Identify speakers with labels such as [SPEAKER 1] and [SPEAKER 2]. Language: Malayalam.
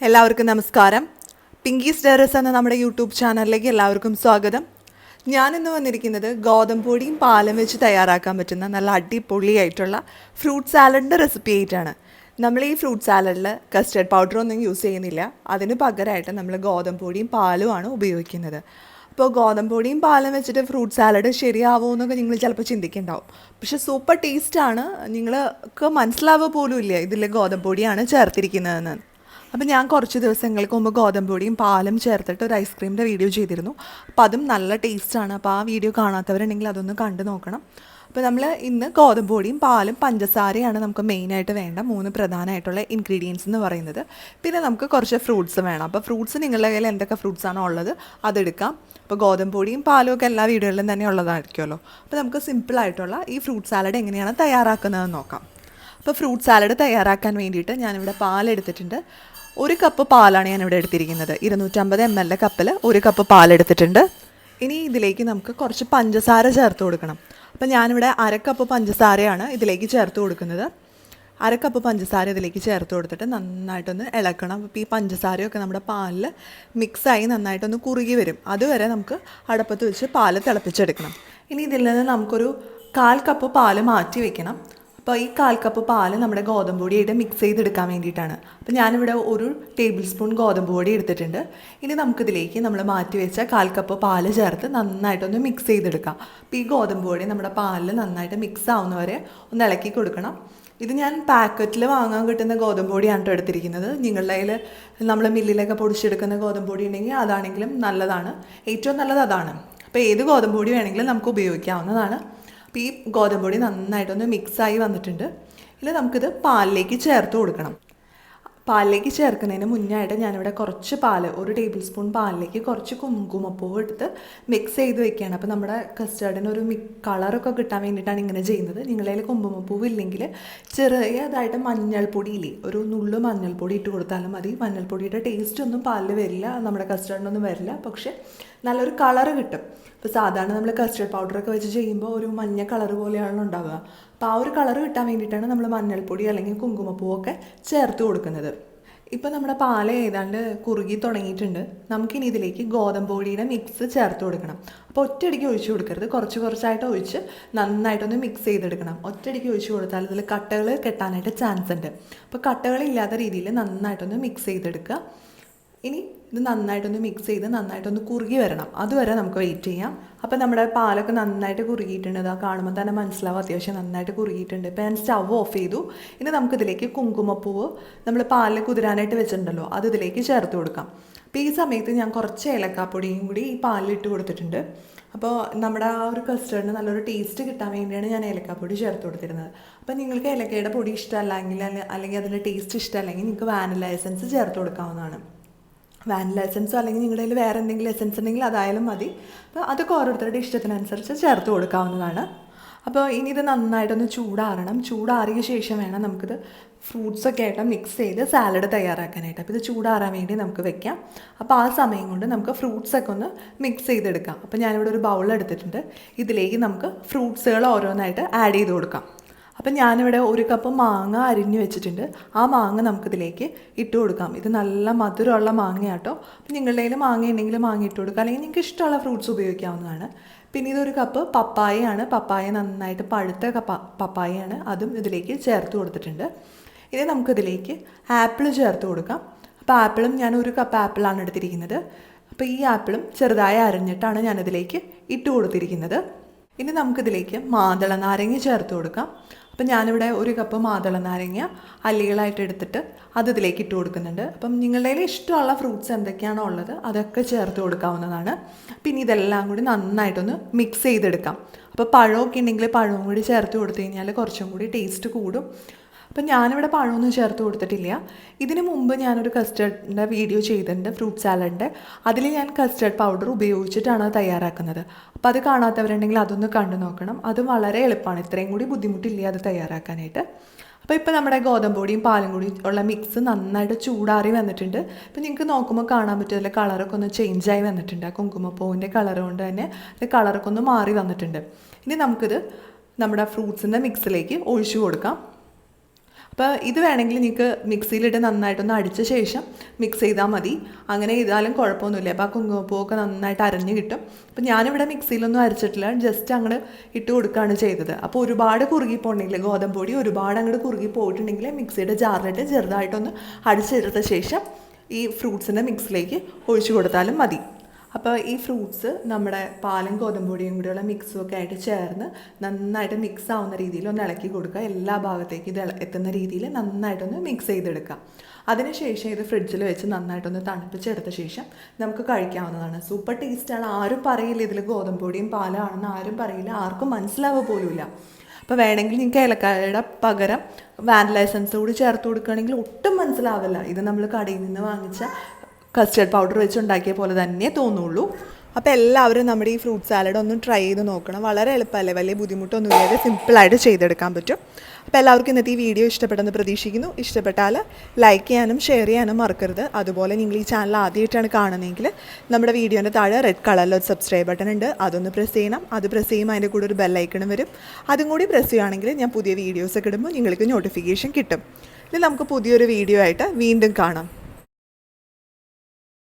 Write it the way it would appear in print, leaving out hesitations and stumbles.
[SPEAKER 1] എല്ലാവർക്കും നമസ്കാരം. പിങ്കീസ് ഡയറീസ് എന്ന നമ്മുടെ യൂട്യൂബ് ചാനലിലേക്ക് എല്ലാവർക്കും സ്വാഗതം. ഞാനിന്ന് വന്നിരിക്കുന്നത് ഗോതമ്പ് പൊടിയും പാലും വെച്ച് തയ്യാറാക്കാൻ പറ്റുന്ന നല്ല അടിപൊളിയായിട്ടുള്ള ഫ്രൂട്ട് സാലഡിൻ്റെ റെസിപ്പി ആയിട്ടാണ്. നമ്മൾ ഈ ഫ്രൂട്ട് സാലഡിൽ കസ്റ്റർഡ് പൗഡറൊന്നും യൂസ് ചെയ്യുന്നില്ല. അതിന് പകരമായിട്ട് നമ്മൾ ഗോതമ്പ് പൊടിയും പാലുമാണ് ഉപയോഗിക്കുന്നത്. അപ്പോൾ ഗോതമ്പ് പൊടിയും പാലും വെച്ചിട്ട് ഫ്രൂട്ട് സാലഡ് ശരിയാവുമോ എന്നൊക്കെ നിങ്ങൾ ചിലപ്പോൾ ചിന്തിക്കുന്നുണ്ടാവും. പക്ഷേ സൂപ്പർ ടേസ്റ്റാണ്. നിങ്ങൾക്ക് മനസ്സിലാവുക പോലും ഇല്ല ഇതിൽ ഗോതമ്പ് പൊടിയാണ് ചേർത്തിരിക്കുന്നതെന്ന്. അപ്പോൾ ഞാൻ കുറച്ച് ദിവസങ്ങൾക്ക് മുമ്പ് ഗോതമ്പ് പൊടിയും പാലും ചേർത്തിട്ട് ഒരു ഐസ്ക്രീമിൻ്റെ വീഡിയോ ചെയ്തിരുന്നു. അപ്പോൾ അതും നല്ല ടേസ്റ്റാണ്. അപ്പോൾ ആ വീഡിയോ കാണാത്തവരുണ്ടെങ്കിൽ അതൊന്ന് കണ്ടു നോക്കണം. അപ്പോൾ നമ്മൾ ഇന്ന് ഗോതമ്പ് പൊടിയും പാലും പഞ്ചസാരയാണ് നമുക്ക് മെയിനായിട്ട് വേണ്ട 3 പ്രധാനമായിട്ടുള്ള ഇൻഗ്രീഡിയൻസ് എന്ന് പറയുന്നത്. പിന്നെ നമുക്ക് കുറച്ച് ഫ്രൂട്ട്സ് വേണം. അപ്പോൾ ഫ്രൂട്ട്സ് നിങ്ങളുടെ കയ്യിൽ എന്തൊക്കെ ഫ്രൂട്ട്സാണോ ഉള്ളത് അതെടുക്കാം. അപ്പോൾ ഗോതമ്പ് പൊടിയും പാലും ഒക്കെ എല്ലാ വീടുകളിലും തന്നെ ഉള്ളതായിരിക്കുമല്ലോ. അപ്പോൾ നമുക്ക് സിമ്പിളായിട്ടുള്ള ഈ ഫ്രൂട്ട് സാലഡ് എങ്ങനെയാണ് തയ്യാറാക്കുന്നതെന്ന് നോക്കാം. അപ്പോൾ ഫ്രൂട്ട് സാലഡ് തയ്യാറാക്കാൻ വേണ്ടിയിട്ട് ഞാനിവിടെ പാലെടുത്തിട്ടുണ്ട്. 1 കപ്പ് പാലാണ് ഞാനിവിടെ എടുത്തിരിക്കുന്നത്. 250 ml കപ്പിൽ 1 കപ്പ് പാലെടുത്തിട്ടുണ്ട്. ഇനി ഇതിലേക്ക് നമുക്ക് കുറച്ച് പഞ്ചസാര ചേർത്ത് കൊടുക്കണം. അപ്പോൾ ഞാനിവിടെ 1/2 കപ്പ് പഞ്ചസാരയാണ് ഇതിലേക്ക് ചേർത്ത് കൊടുക്കുന്നത്. 1/2 കപ്പ് പഞ്ചസാര ഇതിലേക്ക് ചേർത്ത് കൊടുത്തിട്ട് നന്നായിട്ടൊന്ന് ഇളക്കണം. അപ്പോൾ ഈ പഞ്ചസാരയൊക്കെ നമ്മുടെ പാലിൽ മിക്സായി നന്നായിട്ടൊന്ന് കുറുകി വരും. അതുവരെ നമുക്ക് അടുപ്പത്ത് വെച്ച് പാല് തിളപ്പിച്ചെടുക്കണം. ഇനി ഇതിൽ നിന്ന് നമുക്കൊരു 1/4 കപ്പ് പാല് മാറ്റി വെക്കണം. അപ്പോൾ ഈ 1/4 കപ്പ് പാല് നമ്മുടെ ഗോതമ്പ് പൊടിയായിട്ട് മിക്സ് ചെയ്തെടുക്കാൻ വേണ്ടിയിട്ടാണ്. അപ്പോൾ ഞാനിവിടെ 1 ടേബിൾ സ്പൂൺ ഗോതമ്പ് പൊടി എടുത്തിട്ടുണ്ട്. ഇനി നമുക്കിതിലേക്ക് നമ്മൾ മാറ്റി വെച്ച 1/4 കപ്പ് പാല് ചേർത്ത് നന്നായിട്ടൊന്ന് മിക്സ് ചെയ്തെടുക്കാം. അപ്പോൾ ഈ ഗോതമ്പ് പൊടി നമ്മുടെ പാലിൽ നന്നായിട്ട് മിക്സ് ആവുന്നവരെ ഒന്ന് ഇളക്കി കൊടുക്കണം. ഇത് ഞാൻ പാക്കറ്റിൽ വാങ്ങാൻ കിട്ടുന്ന ഗോതമ്പ് പൊടിയാണ് കേട്ടോ എടുത്തിരിക്കുന്നത്. നിങ്ങളുടെ കയ്യിൽ നമ്മൾ മില്ലിലൊക്കെ പൊടിച്ചെടുക്കുന്ന ഗോതമ്പ് പൊടി ഉണ്ടെങ്കിൽ അതാണെങ്കിലും നല്ലതാണ്. ഏറ്റവും നല്ലത് അതാണ്. അപ്പോൾ ഏത് ഗോതമ്പ് പൊടി വേണമെങ്കിലും നമുക്ക് ഉപയോഗിക്കാവുന്നതാണ്. അപ്പോൾ ഈ ഗോതമ്പ് പൊടി നന്നായിട്ടൊന്ന് മിക്സായി വന്നിട്ടുണ്ട്. ഇനി നമുക്കിത് പാലിലേക്ക് ചേർത്ത് കൊടുക്കണം. പാലിലേക്ക് ചേർക്കുന്നതിന് മുന്നായിട്ട് ഞാനിവിടെ കുറച്ച് പാല് 1 ടേബിൾ സ്പൂൺ പാലിലേക്ക് കുറച്ച് കുങ്കുമപ്പൂവ് എടുത്ത് മിക്സ് ചെയ്ത് വെക്കുകയാണ്. അപ്പോൾ നമ്മുടെ കസ്റ്റർഡിന് ഒരു കളറൊക്കെ കിട്ടാൻ വേണ്ടിയിട്ടാണ് ഇങ്ങനെ ചെയ്യുന്നത്. നിങ്ങളുടെ കയ്യിൽ കുങ്കുമപ്പൂവ് ഇല്ലെങ്കിൽ ചെറിയതായിട്ട് മഞ്ഞൾപ്പൊടി ഇല്ലേ, ഒരു നുള്ളു മഞ്ഞൾപ്പൊടി ഇട്ട് കൊടുത്താലും മതി. മഞ്ഞൾപ്പൊടിയുടെ ടേസ്റ്റ് ഒന്നും പാലിൽ വരില്ല, നമ്മുടെ കസ്റ്റർഡിനൊന്നും വരില്ല, പക്ഷേ നല്ലൊരു കളറ് കിട്ടും. ഇപ്പോൾ സാധാരണ നമ്മൾ കസ്റ്റർഡ് പൗഡറൊക്കെ വെച്ച് ചെയ്യുമ്പോൾ ഒരു മഞ്ഞ കളർ പോലെയാണല്ലോ ഉണ്ടാവുക. അപ്പോൾ ആ ഒരു കളർ കിട്ടാൻ വേണ്ടിയിട്ടാണ് നമ്മൾ മഞ്ഞൾപ്പൊടി അല്ലെങ്കിൽ കുങ്കുമപ്പൂവൊക്കെ ചേർത്ത് കൊടുക്കുന്നത്. ഇപ്പോൾ നമ്മുടെ പാല് ഏതാണ്ട് കുറുകി തുടങ്ങിയിട്ടുണ്ട്. നമുക്കിനി ഇതിലേക്ക് ഗോതമ്പ് പൊടിയുടെ മിക്സ് ചേർത്ത് കൊടുക്കണം. അപ്പോൾ ഒറ്റയടിക്ക് ഒഴിച്ച് കൊടുക്കരുത്, കുറച്ച് കുറച്ചായിട്ട് ഒഴിച്ച് നന്നായിട്ടൊന്ന് മിക്സ് ചെയ്തെടുക്കണം. ഒറ്റയടിക്ക് ഒഴിച്ച് കൊടുത്താൽ ഇതിൽ കട്ടകൾ കെട്ടാനായിട്ട് ചാൻസ് ഉണ്ട്. അപ്പോൾ കട്ടകളില്ലാത്ത രീതിയിൽ നന്നായിട്ടൊന്ന് മിക്സ് ചെയ്തെടുക്കുക. ഇനി ഇത് നന്നായിട്ടൊന്ന് മിക്സ് ചെയ്ത് നന്നായിട്ടൊന്ന് കുറുകി വരണം. അതുവരെ നമുക്ക് വെയിറ്റ് ചെയ്യാം. അപ്പോൾ നമ്മുടെ പാലൊക്കെ നന്നായിട്ട് കുറുകിയിട്ടുണ്ട്. അത് കാണുമ്പോൾ തന്നെ മനസ്സിലാവും അത്യാവശ്യം നന്നായിട്ട് കുറുകിയിട്ടുണ്ട്. ഇപ്പോൾ ഞാൻ സ്റ്റവ് ഓഫ് ചെയ്തു. ഇനി നമുക്കിതിലേക്ക് കുങ്കുമപ്പൂവ് നമ്മൾ പാലിൽ കുതിരാനായിട്ട് വെച്ചിട്ടുണ്ടല്ലോ അത് ഇതിലേക്ക് ചേർത്ത് കൊടുക്കാം. അപ്പോൾ ഈ സമയത്ത് ഞാൻ കുറച്ച് ഏലക്കാപ്പൊടിയും കൂടി ഈ പാലിലിട്ട് കൊടുത്തിട്ടുണ്ട്. അപ്പോൾ നമ്മുടെ ആ ഒരു കസ്റ്റർഡിന് നല്ലൊരു ടേസ്റ്റ് കിട്ടാൻ വേണ്ടിയാണ് ഞാൻ ഏലക്കാപ്പൊടി ചേർത്ത് കൊടുത്തിരുന്നത്. അപ്പോൾ നിങ്ങൾക്ക് ഏലക്കയുടെ പൊടി ഇഷ്ടമല്ലെങ്കിൽ അല്ലെങ്കിൽ അതിൻ്റെ ടേസ്റ്റ് ഇഷ്ടമല്ലെങ്കിൽ നിങ്ങൾക്ക് വാനില എസൻസ് ചേർത്ത് കൊടുക്കാവുന്നതാണ്. വാനില എസൻസോ അല്ലെങ്കിൽ നിങ്ങളുടെ കയ്യിൽ വേറെ എന്തെങ്കിലും എസൻസ് ഉണ്ടെങ്കിൽ അതായാലും മതി. അപ്പോൾ അതൊക്കെ ഓരോരുത്തരുടെ ഇഷ്ടത്തിനനുസരിച്ച് ചേർത്ത് കൊടുക്കാവുന്നതാണ്. അപ്പോൾ ഇനി ഇത് നന്നായിട്ടൊന്ന് ചൂടാറണം. ചൂടാറിയ ശേഷം വേണം നമുക്കിത് ഫ്രൂട്ട്സൊക്കെ ആയിട്ട് മിക്സ് ചെയ്ത് സാലഡ് തയ്യാറാക്കാനായിട്ട്. അപ്പോൾ ഇത് ചൂടാറാൻ വേണ്ടി നമുക്ക് വെക്കാം. അപ്പോൾ ആ സമയം കൊണ്ട് നമുക്ക് ഫ്രൂട്ട്സൊക്കെ ഒന്ന് മിക്സ് ചെയ്തെടുക്കാം. അപ്പോൾ ഞാനിവിടെ ഒരു ബൗൾ എടുത്തിട്ടുണ്ട്. ഇതിലേക്ക് നമുക്ക് ഫ്രൂട്ട്സുകൾ ഓരോന്നായിട്ട് ആഡ് ചെയ്ത് കൊടുക്കാം. അപ്പം ഞാനിവിടെ 1 കപ്പ് മാങ്ങ അരിഞ്ഞ് വെച്ചിട്ടുണ്ട്. ആ മാങ്ങ നമുക്കിതിലേക്ക് ഇട്ട് കൊടുക്കാം. ഇത് നല്ല മധുരമുള്ള മാങ്ങയാട്ടോ. അപ്പം നിങ്ങളുടെ കയ്യിൽ മാങ്ങ ഉണ്ടെങ്കിൽ മാങ്ങ ഇട്ട് കൊടുക്കുക, അല്ലെങ്കിൽ നിങ്ങൾക്ക് ഇഷ്ടമുള്ള ഫ്രൂട്ട്സ് ഉപയോഗിക്കാവുന്നതാണ്. പിന്നെ ഇതൊരു കപ്പ് പപ്പായയാണ്. പപ്പായ നന്നായിട്ട് പഴുത്ത പപ്പായയാണ്, അതും ഇതിലേക്ക് ചേർത്ത് കൊടുത്തിട്ടുണ്ട്. ഇനി നമുക്കിതിലേക്ക് ആപ്പിൾ ചേർത്ത് കൊടുക്കാം. അപ്പോൾ ആപ്പിളും ഞാൻ 1 കപ്പ് ആപ്പിളാണ് എടുത്തിരിക്കുന്നത്. അപ്പോൾ ഈ ആപ്പിളും ചെറുതായി അരിഞ്ഞിട്ടാണ് ഞാനിതിലേക്ക് ഇട്ട് കൊടുത്തിരിക്കുന്നത്. ഇനി നമുക്കിതിലേക്ക് മാതള നാരങ്ങ ചേർത്ത് കൊടുക്കാം. അപ്പം ഞാനിവിടെ 1 കപ്പ് മാതള നാരങ്ങ അല്ലികളായിട്ട് എടുത്തിട്ട് അത് ഇതിലേക്ക് ഇട്ട് കൊടുക്കുന്നുണ്ട്. അപ്പം നിങ്ങളുടെ കയ്യിൽ ഇഷ്ടമുള്ള ഫ്രൂട്ട്സ് എന്തൊക്കെയാണോ ഉള്ളത് അതൊക്കെ ചേർത്ത് കൊടുക്കാവുന്നതാണ്. പിന്നെ ഇതെല്ലാം കൂടി നന്നായിട്ടൊന്ന് മിക്സ് ചെയ്തെടുക്കാം. അപ്പോൾ പഴമൊക്കെ ഉണ്ടെങ്കിൽ പഴവും കൂടി ചേർത്ത് കൊടുത്തു കഴിഞ്ഞാൽ കുറച്ചും കൂടി ടേസ്റ്റ് കൂടും. അപ്പം ഞാനിവിടെ പഴമൊന്നും ചേർത്ത് കൊടുത്തിട്ടില്ല. ഇതിന് മുമ്പ് ഞാനൊരു കസ്റ്റർഡിൻ്റെ വീഡിയോ ചെയ്തിട്ടുണ്ട്, ഫ്രൂട്ട് സാലഡിൻ്റെ. അതിൽ ഞാൻ കസ്റ്റർഡ് പൗഡർ ഉപയോഗിച്ചിട്ടാണ് തയ്യാറാക്കുന്നത്. അപ്പോൾ അത് കാണാത്തവരുണ്ടെങ്കിൽ അതൊന്ന് കണ്ടു നോക്കണം. അത് വളരെ എളുപ്പമാണ്, ഇത്രയും കൂടി ബുദ്ധിമുട്ടില്ല അത് തയ്യാറാക്കാനായിട്ട്. അപ്പോൾ ഇപ്പോൾ നമ്മുടെ ഗോതമ്പ് പൊടിയും പാലും കൂടി ഉള്ള മിക്സ് നന്നായിട്ട് ചൂടാറി വന്നിട്ടുണ്ട്. അപ്പോൾ നിങ്ങൾക്ക് നോക്കുമ്പോൾ കാണാൻ പറ്റുമല്ലോ കളറൊക്കെ ഒന്ന് ചേഞ്ചായി വന്നിട്ടുണ്ട്. ആ കുങ്കുമപ്പൂവിൻ്റെ കളർ കൊണ്ട് തന്നെ അത് കളറൊക്കെ ഒന്ന് മാറി വന്നിട്ടുണ്ട്. ഇനി നമുക്കിത് നമ്മുടെ ഫ്രൂട്ട്സിൻ്റെ മിക്സിലേക്ക് ഒഴിച്ചു കൊടുക്കാം. അപ്പോൾ ഇത് വേണമെങ്കിൽ നിങ്ങൾക്ക് മിക്സിയിലിട്ട് നന്നായിട്ടൊന്ന് അടിച്ച ശേഷം മിക്സ് ചെയ്താൽ മതി. അങ്ങനെ ചെയ്താലും കുഴപ്പമൊന്നുമില്ല. അപ്പോൾ ആ കുങ്കുമപ്പൂവൊക്കെ നന്നായിട്ട് അരഞ്ഞ് കിട്ടും. അപ്പോൾ ഞാനിവിടെ മിക്സിയിലൊന്നും അരച്ചിട്ടില്ല, ജസ്റ്റ് അങ്ങോട്ട് ഇട്ട് കൊടുക്കുകയാണ് ചെയ്തത്. അപ്പോൾ ഒരുപാട് കുറുകി പോകണമെങ്കിൽ ഗോതമ്പ് പൊടി ഒരുപാട് അങ്ങോട്ട് കുറുകി പോയിട്ടുണ്ടെങ്കിൽ മിക്സിയുടെ ജാറിലിട്ട് ചെറുതായിട്ടൊന്ന് അടിച്ചെടുത്ത ശേഷം ഈ ഫ്രൂട്ട്സിൻ്റെ മിക്സിലേക്ക് ഒഴിച്ചു കൊടുത്താലും മതി. അപ്പോൾ ഈ ഫ്രൂട്ട്സ് നമ്മുടെ പാലും ഗോതമ്പൊടിയും കൂടിയുള്ള മിക്സും ഒക്കെ ആയിട്ട് ചേർന്ന് നന്നായിട്ട് മിക്സ് ആവുന്ന രീതിയിൽ ഒന്ന് ഇളക്കി കൊടുക്കുക. എല്ലാ ഭാഗത്തേക്കും ഇത് എത്തുന്ന രീതിയിൽ നന്നായിട്ടൊന്ന് മിക്സ് ചെയ്തെടുക്കുക. അതിനുശേഷം ഇത് ഫ്രിഡ്ജിൽ വെച്ച് നന്നായിട്ടൊന്ന് തണുപ്പിച്ചെടുത്ത ശേഷം നമുക്ക് കഴിക്കാവുന്നതാണ്. സൂപ്പർ ടേസ്റ്റാണ്. ആരും പറയില്ല ഇതിൽ ഗോതമ്പൊടിയും പാലാണെന്ന്, ആരും പറയില്ല, ആർക്കും മനസ്സിലാവുക പോലുമില്ല. അപ്പോൾ വേണമെങ്കിൽ നിങ്ങൾക്ക് ഏലക്കായയുടെ പകരം വാനില എസൻസ് കൂടി ചേർത്ത് കൊടുക്കുകയാണെങ്കിൽ ഒട്ടും മനസ്സിലാവില്ല. ഇത് നമ്മൾ കടയിൽ നിന്ന് വാങ്ങിച്ച കസ്റ്റർഡ് പൗഡർ വെച്ച് ഉണ്ടാക്കിയ പോലെ തന്നെ തോന്നുള്ളൂ. അപ്പോൾ എല്ലാവരും നമ്മുടെ ഈ ഫ്രൂട്ട് സാലഡ് ഒന്ന് ട്രൈ ചെയ്ത് നോക്കണം. വളരെ എളുപ്പമല്ലേ, വലിയ ബുദ്ധിമുട്ടൊന്നുമില്ലാതെ സിമ്പിളായിട്ട് ചെയ്തെടുക്കാൻ പറ്റും. അപ്പോൾ എല്ലാവർക്കും ഇന്നത്തെ ഈ വീഡിയോ ഇഷ്ടപ്പെട്ടെന്ന് പ്രതീക്ഷിക്കുന്നു. ഇഷ്ടപ്പെട്ടാൽ ലൈക്ക് ചെയ്യാനും ഷെയർ ചെയ്യാനും മറക്കരുത്. അതുപോലെ നിങ്ങൾ ഈ ചാനൽ ആദ്യമായിട്ടാണ് കാണുന്നതെങ്കിൽ നമ്മുടെ വീഡിയോൻ്റെ താഴെ റെഡ് കളറിൽ ഒരു സബ്സ്ക്രൈബ് ബട്ടൺ ഉണ്ട്, അതൊന്ന് പ്രസ് ചെയ്യണം. അത് പ്രസ് ചെയ്യുമ്പോൾ അതിൻ്റെ കൂടെ ഒരു ബെല്ലൈക്കണും വരും. അതും കൂടി പ്രസ് ചെയ്യുകയാണെങ്കിൽ ഞാൻ പുതിയ വീഡിയോസൊക്കെ ഇടുമ്പോൾ നിങ്ങൾക്ക് നോട്ടിഫിക്കേഷൻ കിട്ടും. ഇനി നമുക്ക് പുതിയൊരു വീഡിയോ ആയിട്ട് വീണ്ടും കാണാം.